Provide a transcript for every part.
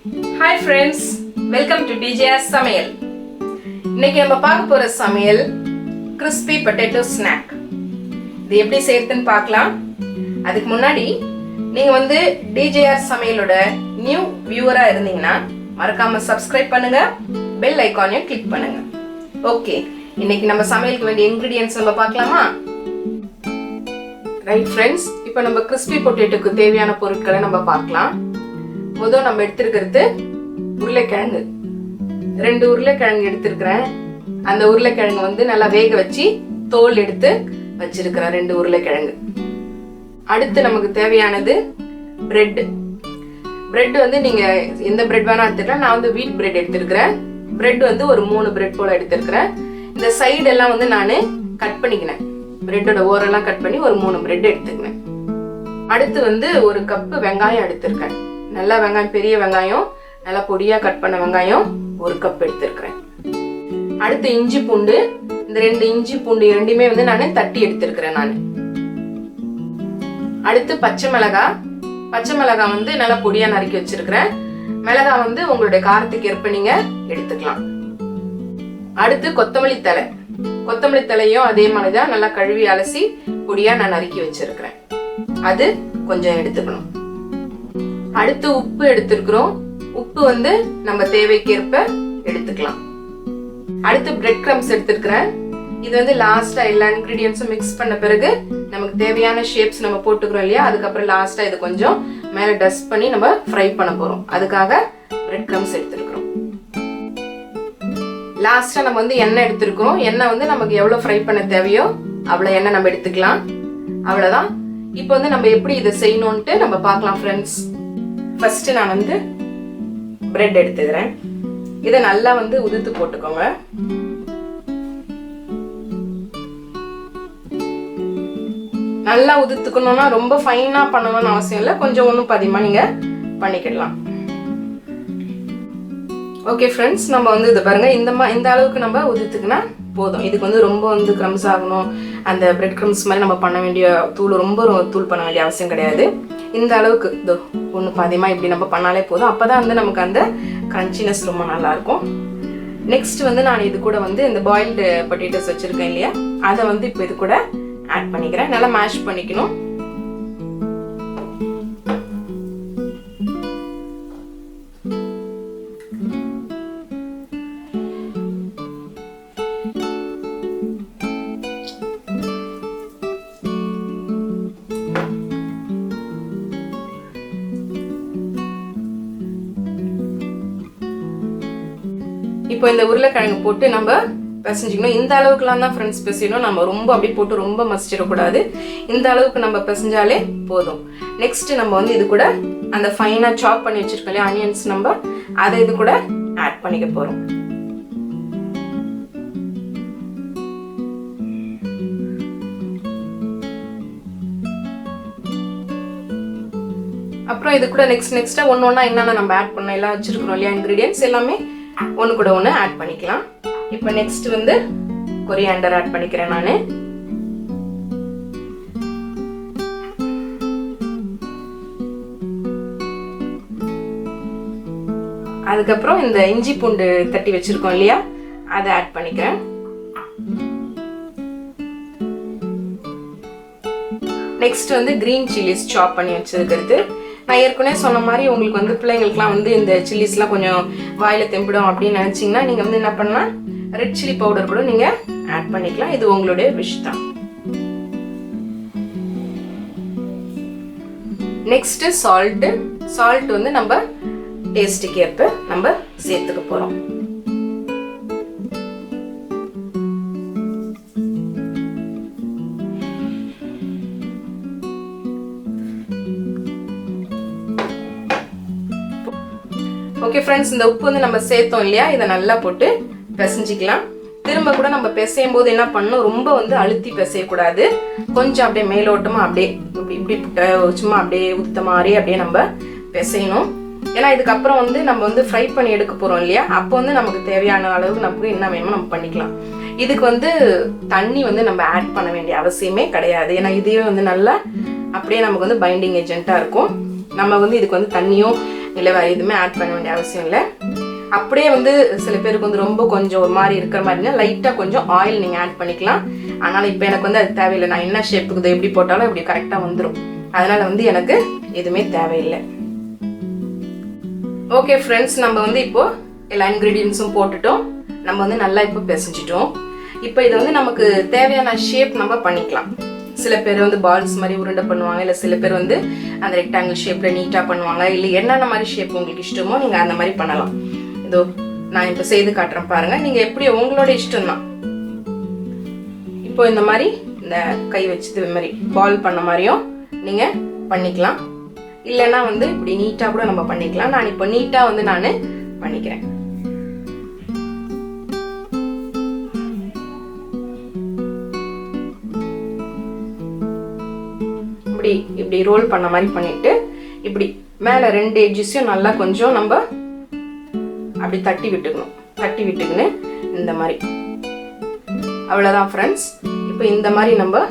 Hi friends, welcome to DJ's சமையல். இன்னைக்கு நம்ம பார்க்க போற சமையல் crispy potato snack. இது எப்படி செய்யறதுன்னு பார்க்கலாம். அதுக்கு முன்னாடி நீங்க வந்து DJR சமையலோட நியூ வியூவரா இருந்தீங்கன்னா மறக்காம subscribe பண்ணுங்க, bell icon-ஐ click பண்ணுங்க. ஓகே, இன்னைக்கு நம்ம சமையலுக்கு வேண்டிய ingredients நம்ம பார்க்கலாமா? ரைட் ஃப்ரெண்ட்ஸ், இப்போ நம்ம crispy potato-க்கு தேவையான பொருட்களை நம்ம பார்க்கலாம். முதல்ல நம்ம எடுத்துக்கிறது உருளைக்கிழங்கு. 2 உருளைக்கிழங்கு எடுத்துக்கிறேன். அந்த உருளைக்கிழங்கு வந்து நல்லா வேக வச்சு தோல் எடுத்து வச்சிருக்கிறேன் 2 உருளைக்கிழங்கு. அடுத்து நமக்கு தேவையானது பிரெட். பிரெட் வந்து நீங்க எந்த பிரெட் வேணா எடுத்துக்கலாம். நான் வந்து வீட் பிரெட் எடுத்துக்கிறேன். பிரெட் வந்து ஒரு 3 பிரெட் போல எடுத்துக்கிறேன். இந்த சைடு எல்லாம் வந்து நான் கட் பண்ணிக்கினேன். பிரெட்டோட ஓரெல்லாம் கட் பண்ணி ஒரு 3 பிரெட் எடுத்துக்கிறேன். அடுத்து வந்து ஒரு கப்பு வெங்காயம் எடுத்துருக்கேன். நல்லா வெங்காயம், பெரிய வெங்காயம், நல்லா பொடியா கட் பண்ண வெங்காயம் 1 கப் எடுத்துருக்கிறேன். அடுத்து இஞ்சி பூண்டு. இந்த 2 இஞ்சி பூண்டு ரெண்டுமே வந்து நான் தட்டி எடுத்துருக்கிறேன் நான். அடுத்து பச்சை மிளகாய். பச்சை மிளகாய் வந்து நல்லா பொடியா நறுக்கி வச்சிருக்கிறேன். மிளகாய் வந்து உங்களுடைய காரத்துக்கு ஏற்ப நீங்க எடுத்துக்கலாம். அடுத்து கொத்தமல்லி தழை. கொத்தமல்லி தலையும் அதே மாதிரிதான் நல்லா கழுவி அலசி பொடியா நான் நறுக்கி வச்சிருக்கிறேன். அது கொஞ்சம் எடுத்துக்கணும். அடுத்து உப்பு எடுத்துக்கிறோம். உப்பு வந்து நம்ம தேவைக்கேற்ப எடுத்துக்கலாம். அடுத்து பிரெட் கிரம்ஸ் எடுத்துக்கிறேன். இது வந்து லாஸ்டா எல்லா இன்கிரீடியன்ஸும் மிக்ஸ் பண்ண பிறகு நமக்கு தேவையான ஷேப்ஸ் நம்ம போட்டுக்கிறோம் இல்லையா, அதுக்கப்புறம் லாஸ்டா இது கொஞ்சம் மேல டஸ்ட் பண்ணி நம்ம ஃப்ரை பண்ண போறோம். அதுக்காக பிரெட் கிரம்ஸ் எடுத்துக்கிறோம். லாஸ்டா நம்ம வந்து எண்ணெய் எடுத்துக்கிறோம். எண்ணெய் வந்து நமக்கு எவ்வளவு ஃப்ரை பண்ண தேவையோ அவ்வளவு எண்ணெய் நம்ம எடுத்துக்கலாம். அவ்வளவுதான். இப்போ வந்து நம்ம எப்படி இதை செய்யணும்ட்டு நம்ம பார்க்கலாம் ஃப்ரெண்ட்ஸ். ஃபர்ஸ்ட் நான் வந்து பிரெட் எடுத்துக்கிறேன். இதை நல்லா வந்து உதுத்து போட்டுக்கோங்க. நல்லா உதுத்துக்கணும்னா ரொம்ப ஃபைனா பண்ணணும்னு அவசியம் இல்லை. கொஞ்சம் ஒன்றும் பதிமா நீங்க பண்ணிக்கிடலாம். ஓகே ஃப்ரெண்ட்ஸ், நம்ம வந்து இதை பாருங்க, இந்த அளவுக்கு நம்ம உதுத்துக்குனா போதும். இதுக்கு வந்து ரொம்ப வந்து கிரம்ஸ் ஆகணும், அந்த பிரெட் கிரம்ஸ் மாதிரி நம்ம பண்ண வேண்டிய ரொம்ப தூள் பண்ண வேண்டிய அவசியம் கிடையாது. இந்த அளவுக்கு இதோ 1 பாதியமா இப்படி நம்ம பண்ணாலே போதும். அப்பதான் வந்து நமக்கு அந்த கிரன்ச்சினஸ் ரொம்ப நல்லா இருக்கும். நெக்ஸ்ட் வந்து நான் இது கூட வந்து இந்த பாயில்டு பொட்டேட்டோஸ் வச்சிருக்கேன் இல்லையா, அதை வந்து இப்போ இது கூட ஆட் பண்ணிக்கிறேன். நல்லா மேஷ் பண்ணிக்கணும். இப்போ இந்த உருளைக்கிழங்கு போட்டு நம்ம பிசைஞ்சிக்கணும். இந்த அளவுக்குலாம் தான் ஃப்ரெண்ட்ஸ் பிசையணும். நம்ம ரொம்ப அப்படியே போட்டு ரொம்ப மசிச்சிடக்கூடாது. இந்த அளவுக்கு நம்ம பிசைஞ்சாலே போதும். நெக்ஸ்ட் நம்ம வந்து இது கூட அந்த ஃபைனா சாப் பண்ணி வச்சிருக்கோம் இல்லையா ஆனியன்ஸ், நம்ம அதை இது கூட ஆட் பண்ணிக்க போறோம். அப்புறம் இது கூட நெக்ஸ்டா ஒன்னொன்னா என்னென்ன நம்ம ஆட் பண்ண எல்லாம் வச்சிருக்கிறோம் இல்லையா இன்கிரீடியன்ஸ் எல்லாமே ஒன்று கூட ஒன்று ஆட் பண்ணிக்கலாம். இப்போ நெக்ஸ்ட் வந்து கொரியாண்டர் ஆட் பண்ணிக்கிறேன் நான். அதுக்கப்புறம் இந்த இஞ்சி பூண்டு தட்டி வச்சிருக்கோம் இல்லையா, அதை ஆட் பண்ணிக்கிறேன். நெக்ஸ்ட் வந்து கிரீன் சில்லிஸ் சாப் பண்ணி வச்சிருக்கிறது. நான் ஏற்கனவே சொன்ன மாதிரி உங்களுக்கு வந்து பிள்ளைங்களுக்குலாம் வந்து இந்த சில்லிஸ்லாம் கொஞ்சம் வாயில தெம்பிடும் அப்படின்னு நினைச்சீங்கன்னா நீங்க வந்து என்ன பண்ணலாம், ரெட் சில்லி பவுடர் கூட நீங்க ஆட் பண்ணிக்கலாம். இது உங்களுடைய விஷ் தான். நெக்ஸ்ட் சால்ட் வந்து நம்ம டேஸ்டுக்கு ஏற்ப நம்ம சேர்த்துக்க போறோம். ஓகே ஃப்ரெண்ட்ஸ், இந்த உப்பு வந்து நம்ம சேர்த்தோம் இல்லையா, இதை நல்லா போட்டு பிசைஞ்சிக்கலாம். திரும்ப கூட நம்ம பிசையும் போது என்ன பண்ணணும், ரொம்ப வந்து அழுத்தி பிசையக்கூடாது. கொஞ்சம் அப்படியே மேலோட்டமா அப்படியே இப்படி சும்மா அப்படியே ஊத்த மாதிரி அப்படியே நம்ம பிசையணும். ஏன்னா இதுக்கப்புறம் வந்து நம்ம வந்து ஃப்ரை பண்ணி எடுக்க போறோம் இல்லையா, அப்போ வந்து நமக்கு தேவையான அளவுக்கு நமக்கு என்ன வேணுமோ நம்ம பண்ணிக்கலாம். இதுக்கு வந்து தண்ணி வந்து நம்ம ஆட் பண்ண வேண்டிய அவசியமே கிடையாது. ஏன்னா இதுவே வந்து நல்லா அப்படியே நமக்கு வந்து பைண்டிங் ஏஜென்ட்டா இருக்கும். நம்ம வந்து இதுக்கு வந்து தண்ணியும் இல்லை வேறு எதுவுமே ஆட் பண்ண வேண்டிய அவசியம் இல்லை. அப்படியே வந்து சில பேருக்கு வந்து ரொம்ப கொஞ்சம் ஒரு மாதிரி இருக்கிற மாதிரி இருந்தால் லைட்டாக கொஞ்சம் ஆயில் நீங்கள் ஆட் பண்ணிக்கலாம். அதனால் இப்போ எனக்கு வந்து அது தேவையில்லை. நான் என்ன ஷேப்புக்கு எப்படி போட்டாலும் இப்படி கரெக்டாக வந்துடும். அதனால் வந்து எனக்கு எதுவுமே தேவையில்லை. ஓகே ஃப்ரெண்ட்ஸ், நம்ம வந்து இப்போது எல்லா இன்க்ரீடியன்ஸும் போட்டுட்டோம். நம்ம வந்து நல்லா இப்போ பிசைஞ்சிட்டோம். இப்போ இதை வந்து நமக்கு தேவையான ஷேப் நம்ம பண்ணிக்கலாம். சில பேர் வந்து பால்ஸ் மாதிரி உருண்டை பண்ணுவாங்க, இல்லை சில பேர் வந்து அந்த ரெக்டாங்கிள் ஷேப்பில் நீட்டாக பண்ணுவாங்க. இல்லை என்னென்ன மாதிரி ஷேப் உங்களுக்கு இஷ்டமோ நீங்கள் அந்த மாதிரி பண்ணலாம். இதோ நான் இப்போ செய்து காட்டுறேன் பாருங்கள். நீங்கள் எப்படி உங்களோட இஷ்டம் தான். இப்போ இந்த மாதிரி இந்த கை வச்சு இது மாதிரி பால் பண்ண மாதிரியும் நீங்கள் பண்ணிக்கலாம். இல்லைன்னா வந்து இப்படி நீட்டாக கூட நம்ம பண்ணிக்கலாம். நான் இப்போ நீட்டாக வந்து நான் பண்ணிக்கிறேன். இப்படி இப்படி ரோல் பண்ண மாதிரி பண்ணிட்டு இப்படி மேலே 2 எட்ஜஸையும் நல்லா கொஞ்சம் நம்ம அப்படி தட்டி விட்டுக்கணும். இந்த மாதிரி அவ்வளோதான் ஃப்ரெண்ட்ஸ். இப்போ இந்த மாதிரி நம்ம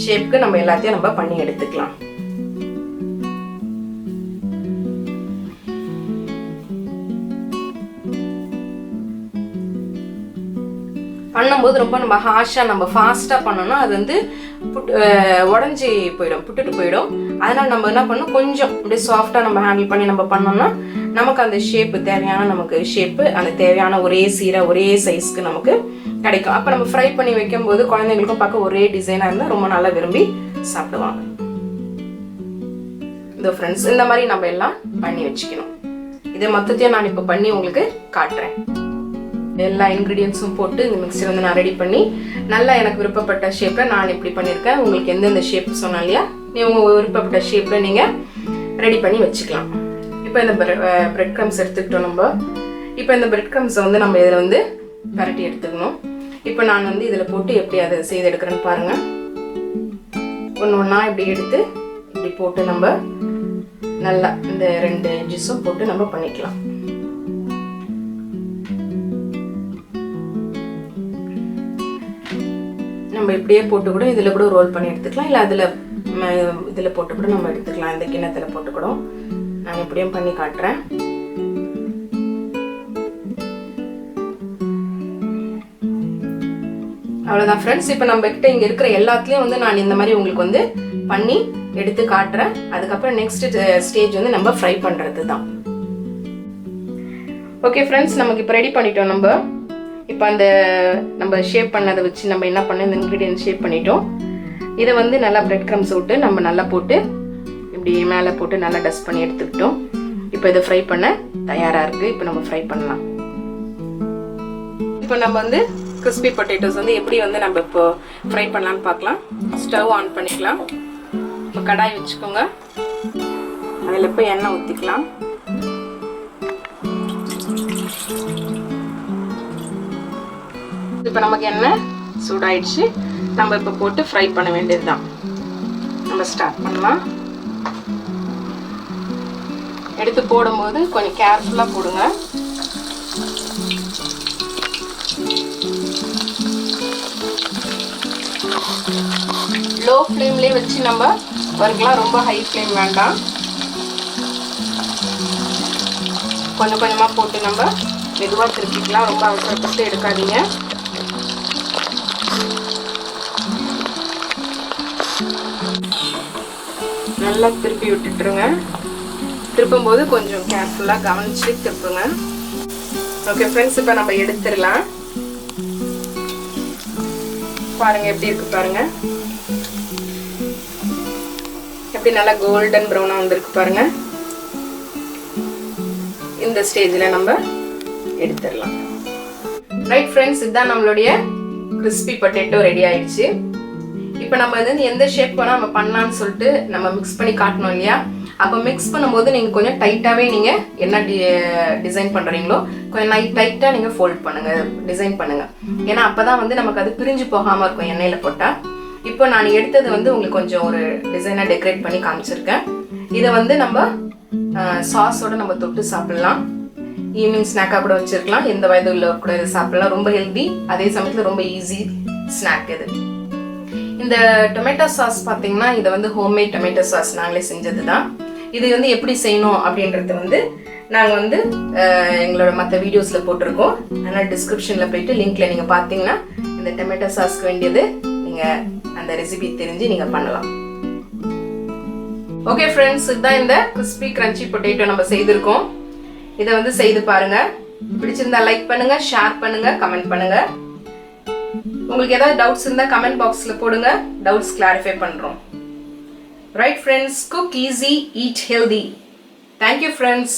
ஷேப்க்கு நம்ம எல்லாத்தையும் நம்ம பண்ணி எடுத்துக்கலாம். பண்ணும்போது ரொம்ப நம்ம ஹார்ஷாக நம்ம ஃபாஸ்ட்டாக பண்ணோம்னா அது வந்து உடஞ்சி போயிடும், புட்டுட்டு போயிடும். அதனால் நம்ம என்ன பண்ணணும், கொஞ்சம் அப்படியே சாஃப்டாக நம்ம ஹேண்டில் பண்ணி நம்ம பண்ணோம்னா நமக்கு அந்த ஷேப்பு தேவையான நமக்கு ஷேப்பு அந்த தேவையான ஒரே சீராக ஒரே சைஸ்க்கு நமக்கு கிடைக்கும். அப்போ நம்ம ஃப்ரை பண்ணி வைக்கும்போது குழந்தைங்களுக்கும் பார்க்க ஒரே டிசைனாக இருந்தால் ரொம்ப நல்லா விரும்பி சாப்பிடுவாங்க. இந்த ஃப்ரெண்ட்ஸ் இந்த மாதிரி நம்ம எல்லாம் பண்ணி வச்சுக்கணும். இதை மொத்தத்தையும் நான் இப்போ பண்ணி உங்களுக்கு காட்டுறேன். எல்லா இன்க்ரீடியன்ஸும் போட்டு இந்த மிக்சர் வந்து நான் ரெடி பண்ணி நல்லா எனக்கு விருப்பப்பட்ட ஷேப்பில் நான் இப்படி பண்ணியிருக்கேன். உங்களுக்கு எந்தெந்த ஷேப் சொன்னோம் இல்லையா, உங்கள் விருப்பப்பட்ட ஷேப்பில் நீங்கள் ரெடி பண்ணி வச்சுக்கலாம். இப்போ இந்த பிரெட் க்ரம்ஸ் எடுத்துக்கிட்டோம் நம்ம. இப்போ இந்த பிரெட் க்ரம்ஸை வந்து நம்ம இதில் வந்து பரட்டி எடுத்துக்கணும். இப்போ நான் வந்து இதில் போட்டு எப்படி அதை செய்து எடுக்கிறேன்னு பாருங்கள். ஒன்று ஒன்றா இப்படி எடுத்து இப்படி போட்டு நம்ம நல்லா இந்த 2 எட்ஜஸும் போட்டு நம்ம பண்ணிக்கலாம். நம்ம இப்படியே போட்டு கூட இதில் கூட ரோல் பண்ணி எடுத்துக்கலாம். இல்லை இதில் போட்டு கூட நம்ம எடுத்துக்கலாம். இந்த கிண்ணத்தில் போட்டு கூட நான் இப்படியும் பண்ணி காட்டுறேன். அவ்வளோதான் ஃப்ரெண்ட்ஸ். இப்போ நம்ம கிட்ட இங்கே இருக்கிற எல்லாத்துலேயும் வந்து நான் இந்த மாதிரி உங்களுக்கு வந்து பண்ணி எடுத்து காட்டுறேன். அதுக்கப்புறம் நெக்ஸ்ட் ஸ்டேஜ் வந்து நம்ம ஃப்ரை பண்ணுறது தான். ஓகே ஃப்ரெண்ட்ஸ், நமக்கு இப்போ ரெடி பண்ணிட்டோம். இப்போ அந்த நம்ம ஷேப் பண்ணதை வச்சு நம்ம என்ன பண்ணோம், இந்த இன்க்ரீடியன்ட் ஷேப் பண்ணிட்டோம். இதை வந்து நல்லா பிரெட் க்ரம்ஸ் விட்டு நம்ம நல்லா போட்டு இப்படி மேலே போட்டு நல்லா டஸ்ட் பண்ணி எடுத்துக்கிட்டோம். இப்போ இதை ஃப்ரை பண்ண தயாராக இருக்குது. இப்போ நம்ம ஃப்ரை பண்ணலாம். இப்போ நம்ம வந்து கிறிஸ்பி பொட்டேட்டோஸ் வந்து எப்படி வந்து நம்ம இப்போ ஃப்ரை பண்ணலான்னு பார்க்கலாம். ஸ்டவ் ஆன் பண்ணிக்கலாம். இப்போ கடாய் வச்சுக்கோங்க. அதில் இப்போ எண்ணெய் ஊற்றிக்கலாம். இப்போ நமக்கு எண்ணெய் சூடாயிடுச்சு. நம்ம இப்போ போட்டு ஃப்ரை பண்ண வேண்டியது தான். நம்ம ஸ்டார்ட் பண்ணலாம். எடுத்து போடும்போது கொஞ்சம் கேர்ஃபுல்லாக போடுங்க. லோ ஃப்ளேம்லேயே வச்சு நம்ம வறுக்கலாம். ரொம்ப ஹை ஃப்ளேம் வேண்டாம். கொஞ்சம் கொஞ்சமாக போட்டு நம்ம மெதுவாக திருப்பிக்கலாம். ரொம்ப அவசரப்பட்டு எடுக்காதீங்க. நல்லா திருப்பி விட்டுட்டுருங்க. திருப்பும்போது கொஞ்சம் கேர்ஃபுல்லாக கவனிச்சு திருப்புங்க. ஓகே ஃப்ரெண்ட்ஸ், இப்போ நம்ம எடுத்துடலாம். பாருங்க எப்படி இருக்கு பாருங்க. எப்படி நல்லா கோல்டன் ப்ரௌனாக வந்திருக்கு பாருங்க. இந்த ஸ்டேஜில் நம்ம எடுத்துடலாம். ரைட் ஃப்ரெண்ட்ஸ், இதுதான் நம்மளுடைய கிறிஸ்பி பொட்டேட்டோ ரெடி ஆயிடுச்சு. இப்போ நம்ம வந்து எந்த ஷேப் வேணால் நம்ம பண்ணலான்னு சொல்லிட்டு நம்ம மிக்ஸ் பண்ணி காட்டணும் இல்லையா. அப்போ மிக்ஸ் பண்ணும்போது நீங்கள் கொஞ்சம் டைட்டாகவே நீங்கள் என்ன டிசைன் பண்ணுறீங்களோ கொஞ்சம் டைட்டாக நீங்கள் ஃபோல்ட் பண்ணுங்கள், டிசைன் பண்ணுங்கள். ஏன்னா அப்போ தான் வந்து நமக்கு அது பிரிஞ்சு போகாமல் இருக்கும் எண்ணெயில் போட்டால். இப்போ நான் எடுத்தது வந்து உங்களுக்கு கொஞ்சம் ஒரு டிசைனாக டெக்கரேட் பண்ணி காமிச்சிருக்கேன். இதை வந்து நம்ம சாஸோடு நம்ம தொட்டு சாப்பிட்லாம். ஈவினிங் ஸ்நாக்காக கூட வச்சுருக்கலாம். எந்த வயது உள்ள கூட இதை சாப்பிட்லாம். ரொம்ப ஹெல்தி, அதே சமயத்தில் ரொம்ப ஈஸி ஸ்நாக் இது. இந்த டொமேட்டோ சாஸ் பார்த்தீங்கன்னா இதை வந்து ஹோம்மேட் டொமேட்டோ சாஸ் நாங்களே செஞ்சது தான். இது வந்து எப்படி செய்யணும் அப்படின்றது வந்து நாங்கள் வந்து எங்களோட மற்ற வீடியோஸில் போட்டிருக்கோம். அதனால் டிஸ்கிரிப்ஷனில் போயிட்டு லிங்க்ல நீங்கள் பார்த்தீங்கன்னா இந்த டொமேட்டோ சாஸ்க்கு வேண்டியது நீங்கள் அந்த ரெசிபி தெரிஞ்சு நீங்கள் பண்ணலாம். ஓகே ஃப்ரெண்ட்ஸ், இதுதான் இந்த கிறிஸ்பி கிரன்ச்சி பொட்டேட்டோ நம்ம செய்திருக்கோம். இதை வந்து செய்து பாருங்க. பிடிச்சிருந்தா லைக் பண்ணுங்க, ஷேர் பண்ணுங்க, கமெண்ட் பண்ணுங்க. உங்களுக்கு ஏதாவது டவுட்ஸ் இருந்தால் கமெண்ட் பாக்ஸில் போடுங்க, டவுட்ஸ் கிளாரிஃபை பண்ணுறோம். Right friends, cook easy, eat healthy. Thank you friends.